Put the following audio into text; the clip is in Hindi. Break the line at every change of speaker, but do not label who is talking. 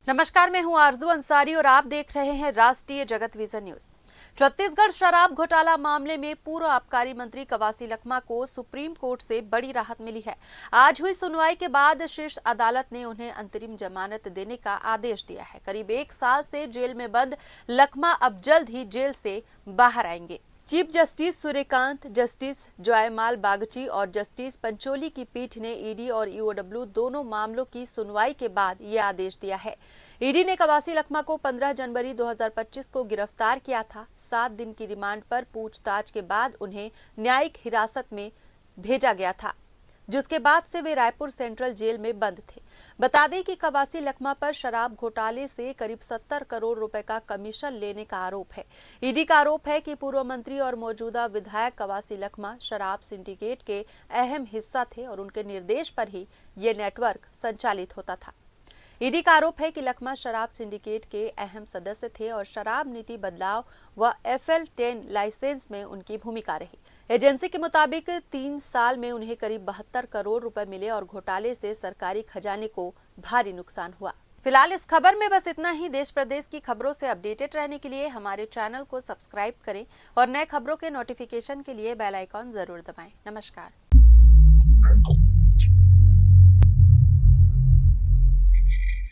नमस्कार, मैं हूं आरजू अंसारी और आप देख रहे हैं राष्ट्रीय जगत विजन न्यूज। छत्तीसगढ़ शराब घोटाला मामले में पूर्व आबकारी मंत्री कवासी लखमा को सुप्रीम कोर्ट से बड़ी राहत मिली है। आज हुई सुनवाई के बाद शीर्ष अदालत ने उन्हें अंतरिम जमानत देने का आदेश दिया है। करीब 1 साल से जेल में बंद लखमा अब जल्द ही जेल से बाहर आएंगे। चीफ जस्टिस सूर्यकांत, जस्टिस जयमाल बागची और जस्टिस पंचोली की पीठ ने ईडी और ईओडब्ल्यू दोनों मामलों की सुनवाई के बाद ये आदेश दिया है। ईडी ने कवासी लखमा को 15 जनवरी 2025 को गिरफ्तार किया था। 7 दिन की रिमांड पर पूछताछ के बाद उन्हें न्यायिक हिरासत में भेजा गया था, जिसके बाद से वे रायपुर सेंट्रल जेल में बंद थे। बता दें कि कवासी लखमा पर शराब घोटाले से करीब 70 करोड़ रुपए का कमीशन लेने का आरोप है। ईडी का आरोप है कि पूर्व मंत्री और मौजूदा विधायक कवासी लखमा शराब सिंडिकेट के अहम हिस्सा थे और उनके निर्देश पर ही ये नेटवर्क संचालित होता था। ईडी का आरोप है कि लखमा शराब सिंडिकेट के अहम सदस्य थे और शराब नीति बदलाव व FL10 लाइसेंस में उनकी भूमिका रही। एजेंसी के मुताबिक 3 साल में उन्हें करीब 72 करोड़ रुपए मिले और घोटाले से सरकारी खजाने को भारी नुकसान हुआ। फिलहाल इस खबर में बस इतना ही। देश प्रदेश की खबरों से अपडेटेड रहने के लिए हमारे चैनल को सब्सक्राइब करें और नए खबरों के नोटिफिकेशन के लिए बेल आइकॉन जरूर दबाएं। नमस्कार।